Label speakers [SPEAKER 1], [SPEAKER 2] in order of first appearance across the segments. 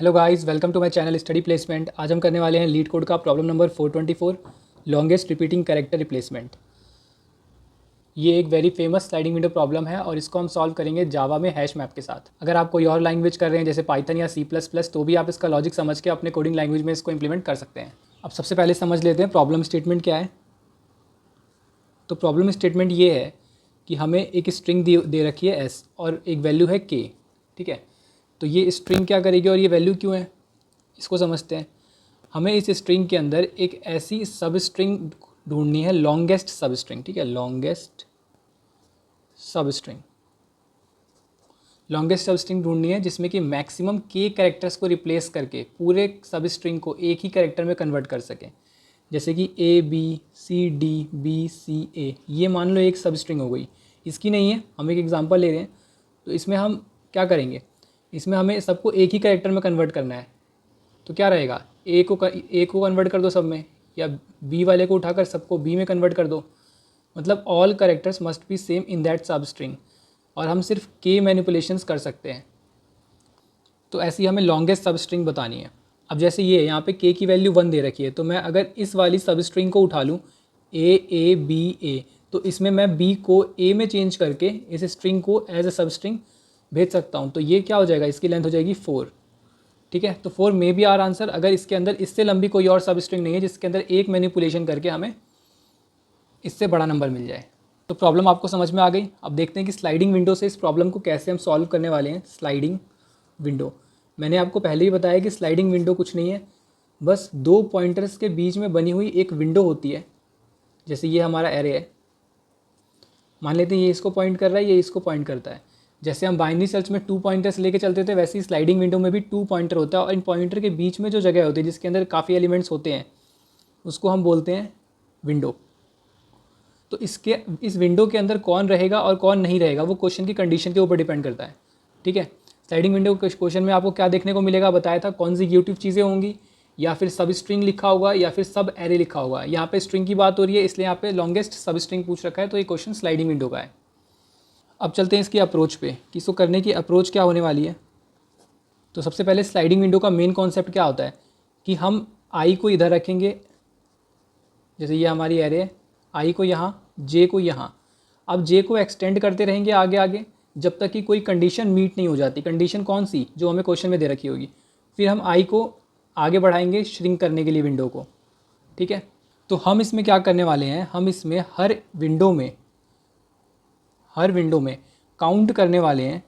[SPEAKER 1] Hello guys, welcome to my channel study placement. आज हम करने वाले हैं लीड कोड का problem number 424, longest repeating character replacement. ये एक very famous sliding window problem है और इसको हम सॉल्व करेंगे जावा में हैश मैप के साथ। अगर आप कोई और लैंग्वेज कर रहे हैं जैसे पाइथन या C++, तो भी आप इसका लॉजिक समझ के अपने कोडिंग लैंग्वेज में इसको इंप्लीमेंट कर सकते हैं। अब सबसे पहले समझ लेते हैं प्रॉब्लम स्टेटमेंट क्या है। तो प्रॉब्लम स्टेटमेंट ये है कि हमें एक स्ट्रिंग दे रखी है S और एक वैल्यू है K। ठीक है, तो ये स्ट्रिंग क्या करेगी और ये वैल्यू क्यों है, इसको समझते हैं। हमें इस स्ट्रिंग के अंदर एक ऐसी सब स्ट्रिंग ढूंढनी है, लॉन्गेस्ट सब स्ट्रिंग। ठीक है, लॉन्गेस्ट सब स्ट्रिंग ढूंढनी है जिसमें कि मैक्सिमम K कैरेक्टर्स को रिप्लेस करके पूरे सब स्ट्रिंग को एक ही कैरेक्टर में कन्वर्ट कर सकें। जैसे कि ABCDBCA, ये मान लो एक सब स्ट्रिंग हो गई। इसकी नहीं है, हम एक एग्जांपल ले रहे हैं। तो इसमें हम क्या करेंगे, इसमें हमें सबको एक ही कैरेक्टर में कन्वर्ट करना है। तो क्या रहेगा, ए को कन्वर्ट कर दो सब में, या बी वाले को उठाकर सबको बी में कन्वर्ट कर दो। मतलब all characters must be same in that सब स्ट्रिंग, और हम सिर्फ के मैनिपुलेशंस कर सकते हैं। तो ऐसी हमें लॉन्गेस्ट सब स्ट्रिंग बतानी है। अब जैसे ये यहाँ पे के की वैल्यू 1 दे रखी है, तो मैं अगर इस वाली सब स्ट्रिंग को उठा लूँ A, तो इसमें मैं B को A में चेंज करके इस स्ट्रिंग को एज ए सब स्ट्रिंग भेज सकता हूँ। तो ये क्या हो जाएगा, इसकी लेंथ हो जाएगी 4। ठीक है, तो 4 में भी आर आंसर अगर इसके अंदर इससे लंबी कोई और सब स्ट्रिंग नहीं है जिसके अंदर एक मैनिपुलेशन करके हमें इससे बड़ा नंबर मिल जाए। तो प्रॉब्लम आपको समझ में आ गई। अब देखते हैं कि स्लाइडिंग विंडो से इस प्रॉब्लम को कैसे हम सॉल्व करने वाले हैं। स्लाइडिंग विंडो, मैंने आपको पहले ही बताया कि स्लाइडिंग विंडो कुछ नहीं है, बस दो पॉइंटर्स के बीच में बनी हुई एक विंडो होती है। जैसे ये हमारा एरे है, मान लेते हैं ये इसको पॉइंट कर रहा है, ये इसको पॉइंट करता है। जैसे हम बाइनरी सर्च में 2 पॉइंटर्स लेके चलते थे, वैसे ही स्लाइडिंग विंडो में भी 2 पॉइंटर होता है, और इन पॉइंटर के बीच में जो जगह होती है जिसके अंदर काफ़ी एलिमेंट्स होते हैं उसको हम बोलते हैं विंडो। तो इस विंडो के अंदर कौन रहेगा और कौन नहीं रहेगा वो क्वेश्चन की कंडीशन के ऊपर डिपेंड करता है। ठीक है, स्लाइडिंग विंडो क्वेश्चन में आपको क्या देखने को मिलेगा, बताया था कॉन्जिक्यूटिव चीज़ें होंगी, या फिर सब स्ट्रिंग लिखा होगा, या फिर सब एरे लिखा होगा। यहाँ पे स्ट्रिंग की बात हो रही है इसलिए यहाँ पे लॉन्गेस्ट सब स्ट्रिंग पूछ रखा है, तो ये क्वेश्चन स्लाइडिंग विंडो का है। अब चलते हैं इसकी अप्रोच पे कि इसको करने की अप्रोच क्या होने वाली है। तो सबसे पहले स्लाइडिंग विंडो का मेन कॉन्सेप्ट क्या होता है कि हम आई को इधर रखेंगे, जैसे ये हमारी एरे है, आई को यहाँ, जे को यहाँ। अब जे को एक्सटेंड करते रहेंगे आगे आगे जब तक कि कोई कंडीशन मीट नहीं हो जाती। कंडीशन कौन सी, जो हमें क्वेश्चन में दे रखी होगी। फिर हम आई को आगे बढ़ाएंगे श्रिंक करने के लिए विंडो को। ठीक है, तो हम इसमें क्या करने वाले हैं, हम इसमें हर विंडो में काउंट करने वाले हैं।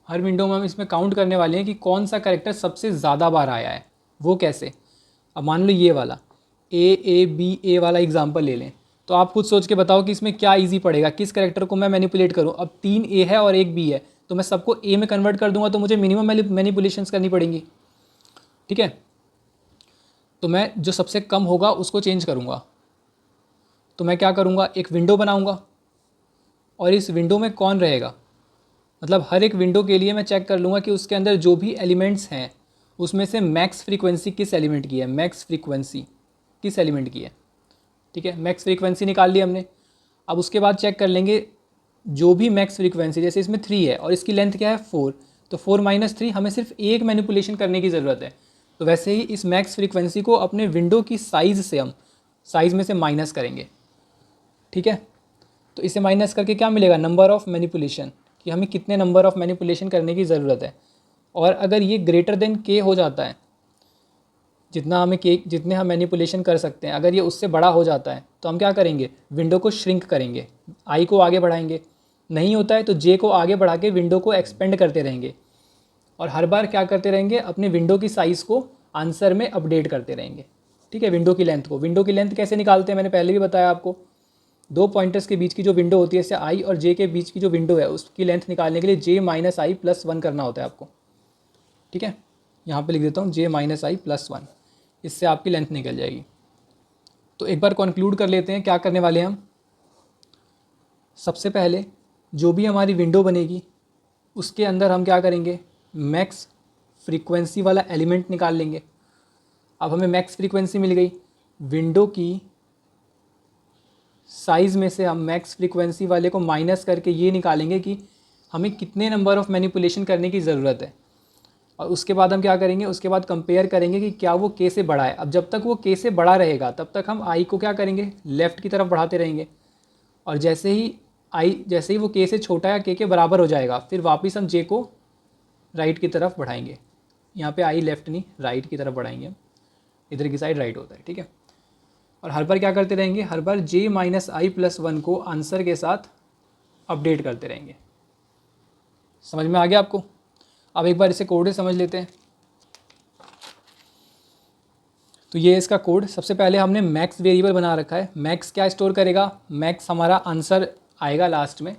[SPEAKER 1] हर विंडो में हम इसमें काउंट करने वाले हैं कि कौन सा कैरेक्टर सबसे ज़्यादा बार आया है। वो कैसे, अब मान लो ये वाला A वाला एग्जाम्पल ले लें, तो आप खुद सोच के बताओ कि इसमें क्या इजी पड़ेगा, किस कैरेक्टर को मैं मैनिपुलेट करूं। अब 3 A है और 1 B है, तो मैं सबको A में कन्वर्ट कर दूंगा, तो मुझे मिनिमम मैनिपुलेशंस करनी पड़ेंगी। ठीक है, तो मैं जो सबसे कम होगा उसको चेंज करूंगा। तो मैं क्या करूंगा, एक विंडो बनाऊंगा, और इस विंडो में कौन रहेगा, मतलब हर एक विंडो के लिए मैं चेक कर लूँगा कि उसके अंदर जो भी एलिमेंट्स हैं उसमें से मैक्स फ्रीक्वेंसी किस एलिमेंट की है, मैक्स फ्रीक्वेंसी किस एलिमेंट की है। ठीक है, मैक्स फ्रीक्वेंसी निकाल ली हमने। अब उसके बाद चेक कर लेंगे जो भी मैक्स फ्रीक्वेंसी, जैसे इसमें 3 है और इसकी लेंथ क्या है 4, तो 4 - 3 हमें सिर्फ एक मैनिपुलेशन करने की ज़रूरत है। तो वैसे ही इस मैक्स फ्रीक्वेंसी को अपने विंडो की साइज़ से हम साइज़ में से माइनस करेंगे। ठीक है, तो इसे माइनस करके क्या मिलेगा, नंबर ऑफ़ मैनिपुलेशन, कि हमें कितने नंबर ऑफ़ मैनिपुलेशन करने की ज़रूरत है। और अगर ये ग्रेटर देन के हो जाता है, जितने हम मैनिपुलेशन कर सकते हैं, अगर ये उससे बड़ा हो जाता है तो हम क्या करेंगे, विंडो को श्रिंक करेंगे, आई को आगे बढ़ाएंगे। नहीं होता है तो जे को आगे बढ़ा के विंडो को एक्सपेंड करते रहेंगे, और हर बार क्या करते रहेंगे, अपनी विंडो की साइज़ को आंसर में अपडेट करते रहेंगे। ठीक है, विंडो की लेंथ कैसे निकालते हैं, मैंने पहले भी बताया आपको। 2 पॉइंटर्स के बीच की जो विंडो होती है, जैसे आई और जे के बीच की जो विंडो है, उसकी लेंथ निकालने के लिए J-i+1 करना होता है आपको। ठीक है, यहाँ पे लिख देता हूँ J-i+1, इससे आपकी लेंथ निकल जाएगी। तो एक बार कंक्लूड कर लेते हैं क्या करने वाले हैं हम। सबसे पहले जो भी हमारी विंडो बनेगी उसके अंदर हम क्या करेंगे, मैक्स फ्रीक्वेंसी वाला एलिमेंट निकाल लेंगे। अब हमें मैक्स फ्रीक्वेंसी मिल गई, विंडो की साइज़ में से हम मैक्स फ्रीक्वेंसी वाले को माइनस करके ये निकालेंगे कि हमें कितने नंबर ऑफ़ मैनिपुलेशन करने की ज़रूरत है। और उसके बाद हम क्या करेंगे, उसके बाद कंपेयर करेंगे कि क्या वो के से बड़ा है। अब जब तक वो के से बड़ा रहेगा तब तक हम आई को क्या करेंगे, लेफ़्ट की तरफ बढ़ाते रहेंगे। और जैसे ही वो के से छोटा या के बराबर हो जाएगा, फिर वापस हम जे को राइट की तरफ बढ़ाएंगे। यहाँ पे आई लेफ़्ट नहीं, राइट की तरफ बढ़ाएंगे हम, इधर की साइड राइट होता है, ठीक है। और हर बार क्या करते रहेंगे, हर बार जे माइनस आई प्लस वन को आंसर के साथ अपडेट करते रहेंगे। समझ में आ गया आपको? अब एक बार इसे कोड समझ लेते हैं। तो ये इसका कोड, सबसे पहले हमने मैक्स वेरिएबल बना रखा है। मैक्स क्या स्टोर करेगा, मैक्स हमारा आंसर आएगा लास्ट में।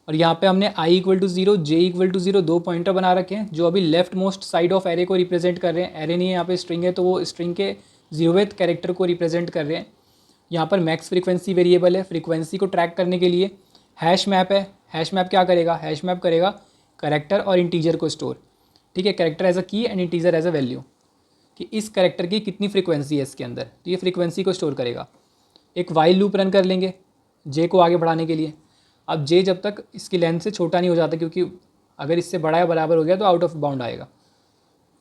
[SPEAKER 1] और यहाँ पे हमने I equal to 0, J equal to 0 दो पॉइंटर बना रखे हैं जो अभी left most side of array को रिप्रेजेंट कर रहे हैं। एरे नहीं है, यहाँ पे स्ट्रिंग है, तो वो स्ट्रिंग के 0वें कैरेक्टर को रिप्रेजेंट कर रहे हैं। यहाँ पर मैक्स फ्रीक्वेंसी वेरिएबल है, फ्रीक्वेंसी को ट्रैक करने के लिए। हैश मैप है, हैश मैप क्या करेगा, हैश मैप करेगा कैरेक्टर और इंटीजर को स्टोर, ठीक है। Character as a key and integer as a value, कि इस कैरेक्टर की कितनी फ्रीक्वेंसी है इसके अंदर, तो ये फ्रीक्वेंसी को स्टोर करेगा। एक वाइल लूप रन कर लेंगे जे को आगे बढ़ाने के लिए। अब जे जब तक इसकी लेंथ से छोटा नहीं हो जाता, क्योंकि अगर इससे बड़ा या बराबर हो गया तो आउट ऑफ बाउंड आएगा।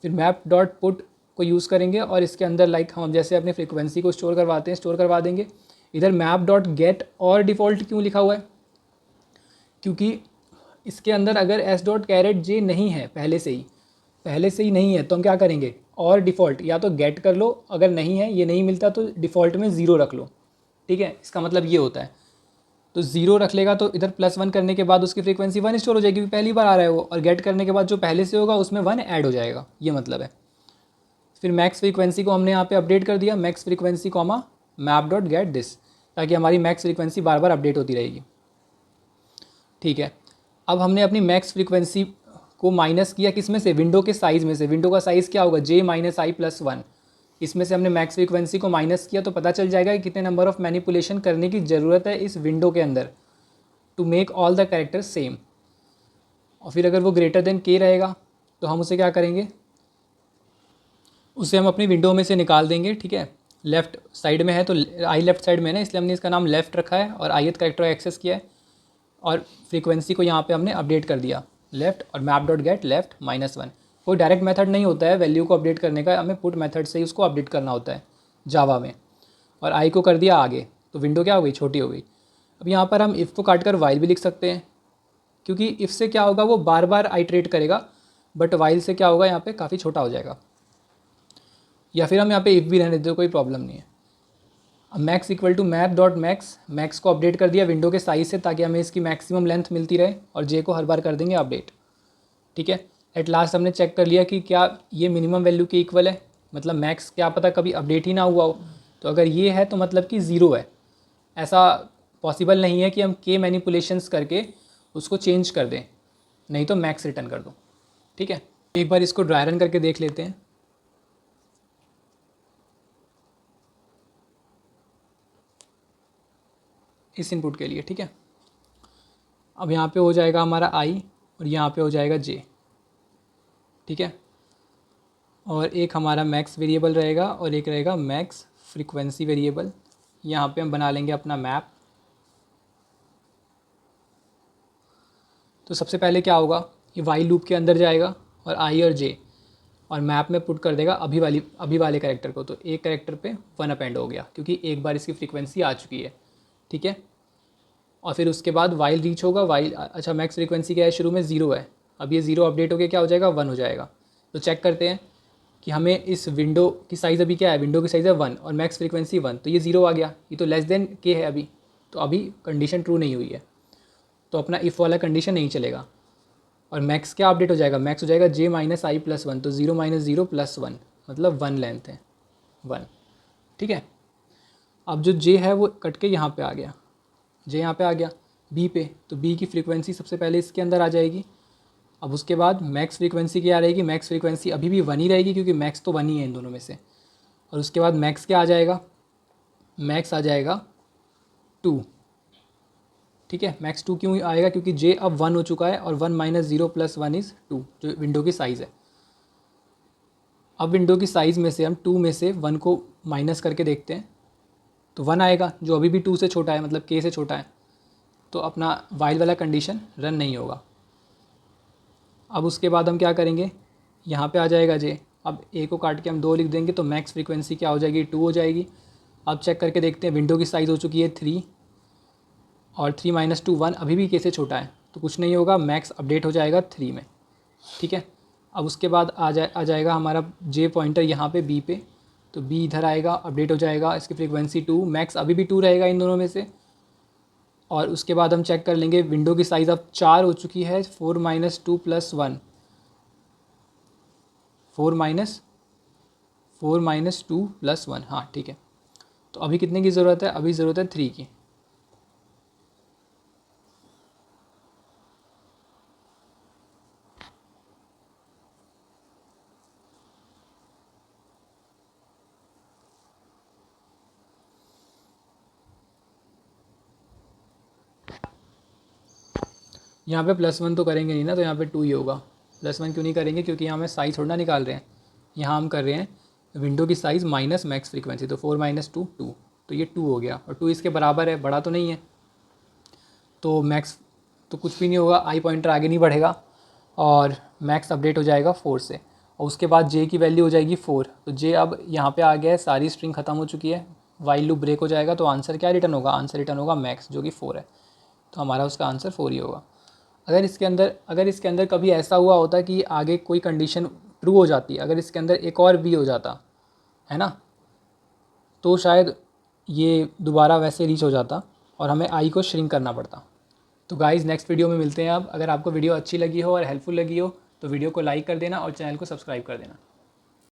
[SPEAKER 1] फिर मैप डॉट पुट को यूज़ करेंगे और इसके अंदर लाइक हम जैसे अपनी फ्रीक्वेंसी को स्टोर करवाते हैं, स्टोर करवा देंगे। इधर मैप डॉट गेट और डिफ़ॉल्ट क्यों लिखा हुआ है, क्योंकि इसके अंदर अगर एस डॉट कैरेट जे नहीं है पहले से ही नहीं है, तो हम क्या करेंगे, और डिफ़ॉल्ट या तो गेट कर लो, अगर नहीं है, ये नहीं मिलता तो डिफ़ॉल्ट में 0 रख लो, ठीक है। इसका मतलब ये होता है, तो 0 रख लेगा तो इधर +1 करने के बाद उसकी फ्रीक्वेंसी 1 स्टोर हो जाएगी, क्योंकि पहली बार आ रहा है वो। और गेट करने के बाद जो पहले से होगा उसमें 1 ऐड हो जाएगा, ये मतलब है। फिर मैक्स फ्रीक्वेंसी को हमने यहाँ पे अपडेट कर दिया, max frequency comma map dot get this, ताकि हमारी मैक्स फ्रीक्वेंसी बार बार अपडेट होती रहेगी, ठीक है। अब हमने अपनी मैक्स फ्रीक्वेंसी को माइनस किया किस में से, विंडो के साइज़ में से। विंडो का साइज़ क्या होगा, जे माइनस आई प्लस 1। इसमें से हमने मैक्स फ्रीक्वेंसी को माइनस किया तो पता चल जाएगा कि कितने नंबर ऑफ़ मैनिपुलेशन करने की ज़रूरत है इस विंडो के अंदर to make all the characters same. और फिर अगर वो ग्रेटर देन के रहेगा तो हम उसे क्या करेंगे, उसे हम अपनी विंडो में से निकाल देंगे, ठीक है। लेफ़्ट साइड में है तो आई लेफ़्ट साइड में है ना, इसलिए हमने इसका नाम लेफ़्ट रखा है और ith कैरेक्टर एक्सेस किया है। और फ्रीक्वेंसी को यहाँ पे हमने अपडेट कर दिया लेफ़्ट, और मैप डॉट गेट लेफ़्ट -1। कोई डायरेक्ट मेथड नहीं होता है वैल्यू को अपडेट करने का, हमें पुट मेथड से ही उसको अपडेट करना होता है जावा में। और आई को कर दिया आगे, तो विंडो क्या हो गई, छोटी हो गई। अब यहाँ पर हम इफ़ को काट कर वाइल भी लिख सकते हैं, क्योंकि इफ़ से क्या होगा, वो बार बार आइट्रेट करेगा, बट वाइल से क्या होगा, यहाँ पे काफ़ी छोटा हो जाएगा। या फिर हम यहाँ पे इफ़ भी रहने देते, कोई प्रॉब्लम नहीं है। अब max equal to map dot max, max को अपडेट कर दिया विंडो के साइज़ से, ताकि हमें इसकी मैक्सिमम लेंथ मिलती रहे, और जे को हर बार कर देंगे अपडेट, ठीक है। एट लास्ट हमने चेक कर लिया कि क्या ये मिनिमम वैल्यू के इक्वल है, मतलब मैक्स क्या पता कभी अपडेट ही ना हुआ हो, तो अगर ये है तो मतलब कि 0 है। ऐसा पॉसिबल नहीं है कि हम के मैनिपुलेशंस करके उसको चेंज कर दें, नहीं तो मैक्स रिटर्न कर दो, ठीक है। एक बार इसको ड्राई रन करके देख लेते हैं। इस इनपुट के लिए, ठीक है। अब यहाँ पे हो जाएगा हमारा आई और यहाँ पे हो जाएगा जे, ठीक है। और एक हमारा मैक्स वेरिएबल रहेगा और एक रहेगा मैक्स फ्रीक्वेंसी वेरिएबल। यहाँ पे हम बना लेंगे अपना मैप। तो सबसे पहले क्या होगा, ये वाइल लूप के अंदर जाएगा और आई और जे, और मैप में पुट कर देगा अभी वाले कैरेक्टर को। तो एक कैरेक्टर पे 1 अपेंड हो गया, क्योंकि एक बार इसकी फ्रीक्वेंसी आ चुकी है, ठीक है। और फिर उसके बाद वाइल रीच होगा, वाइल अच्छा मैक्स फ्रीक्वेंसी क्या है, शुरू में 0 है, अब ये 0 अपडेट होकर क्या हो जाएगा, 1 हो जाएगा। तो चेक करते हैं कि हमें इस विंडो की साइज़ अभी क्या है, विंडो की साइज़ है 1 और मैक्स फ्रीक्वेंसी 1, तो ये 0 आ गया, ये तो लेस देन के है अभी, तो अभी कंडीशन ट्रू नहीं हुई है, तो अपना इफ़ वाला कंडीशन नहीं चलेगा। और मैक्स क्या अपडेट हो जाएगा, मैक्स हो जाएगा जे माइनस आई प्लस 1, तो 0 - 0 + 1 मतलब 1 लेंथ है, 1, ठीक है। अब जो जे है वो कट के यहाँ पे आ गया, जे यहाँ पे आ गया बी पे, तो बी की फ्रीक्वेंसी सबसे पहले इसके अंदर आ जाएगी। अब उसके बाद मैक्स फ्रीक्वेंसी क्या रहेगी, मैक्स फ्रीक्वेंसी अभी भी 1 ही रहेगी, क्योंकि मैक्स तो 1 ही है इन दोनों में से। और उसके बाद मैक्स क्या आ जाएगा, मैक्स आ जाएगा 2, ठीक है। मैक्स 2 क्यों आएगा, क्योंकि जे अब 1 हो चुका है और 1 - 0 + 1 = 2, जो विंडो की साइज़ है। अब विंडो की साइज़ में से हम 2 में से 1 को माइनस करके देखते हैं, तो 1 आएगा, जो अभी भी 2 से छोटा है, मतलब के से छोटा है, तो अपना वाइल वाला कंडीशन रन नहीं होगा। अब उसके बाद हम क्या करेंगे, यहाँ पे आ जाएगा जे। अब ए को काट के हम 2 लिख देंगे तो मैक्स फ्रीक्वेंसी क्या हो जाएगी, 2 हो जाएगी। अब चेक करके देखते हैं, विंडो की साइज़ हो चुकी है 3 और 3 - 2 1, अभी भी के से छोटा है तो कुछ नहीं होगा, मैक्स अपडेट हो जाएगा 3 में। ठीक है, अब उसके बाद आ जाएगा हमारा जे पॉइंटर यहाँ पे बी पे, तो बी इधर आएगा, अपडेट हो जाएगा, इसकी फ्रीक्वेंसी 2, मैक्स अभी भी 2 रहेगा इन दोनों में से। और उसके बाद हम चेक कर लेंगे, विंडो की साइज़ अब 4 हो चुकी है, 4 - 2 + 1, 4 - 2 + 1, हाँ ठीक है। तो अभी कितने की ज़रूरत है, अभी ज़रूरत है 3 की। यहाँ पे +1 तो करेंगे नहीं ना, तो यहाँ पे 2 ही होगा। +1 क्यों नहीं करेंगे, क्योंकि यहाँ हमें साइज़ थोड़ा ना निकाल रहे हैं, यहाँ हम कर रहे हैं विंडो की साइज़ माइनस मैक्स फ्रीक्वेंसी, तो 4 - 2 2, तो ये 2 हो गया और 2 इसके बराबर है, बड़ा तो नहीं है, तो मैक्स तो कुछ भी नहीं होगा, आई पॉइंटर आगे नहीं बढ़ेगा और मैक्स अपडेट हो जाएगा 4 से। और उसके बाद जे की वैल्यू हो जाएगी 4, तो जे अब यहाँ पे आ गया है, सारी स्ट्रिंग ख़त्म हो चुकी है, वाइल लूप ब्रेक हो जाएगा, तो आंसर क्या रिटर्न होगा, आंसर रिटर्न होगा मैक्स जो कि 4 है, तो हमारा उसका आंसर 4 ही होगा। अगर इसके अंदर कभी ऐसा हुआ होता कि आगे कोई कंडीशन ट्रू हो जाती, अगर इसके अंदर एक और बी हो जाता है ना, तो शायद ये दोबारा वैसे रीच हो जाता और हमें आई को श्रिंक करना पड़ता। तो गाइज़ नेक्स्ट वीडियो में मिलते हैं। अब अगर आपको वीडियो अच्छी लगी हो और हेल्पफुल लगी हो तो वीडियो को लाइक कर देना और चैनल को सब्सक्राइब कर देना।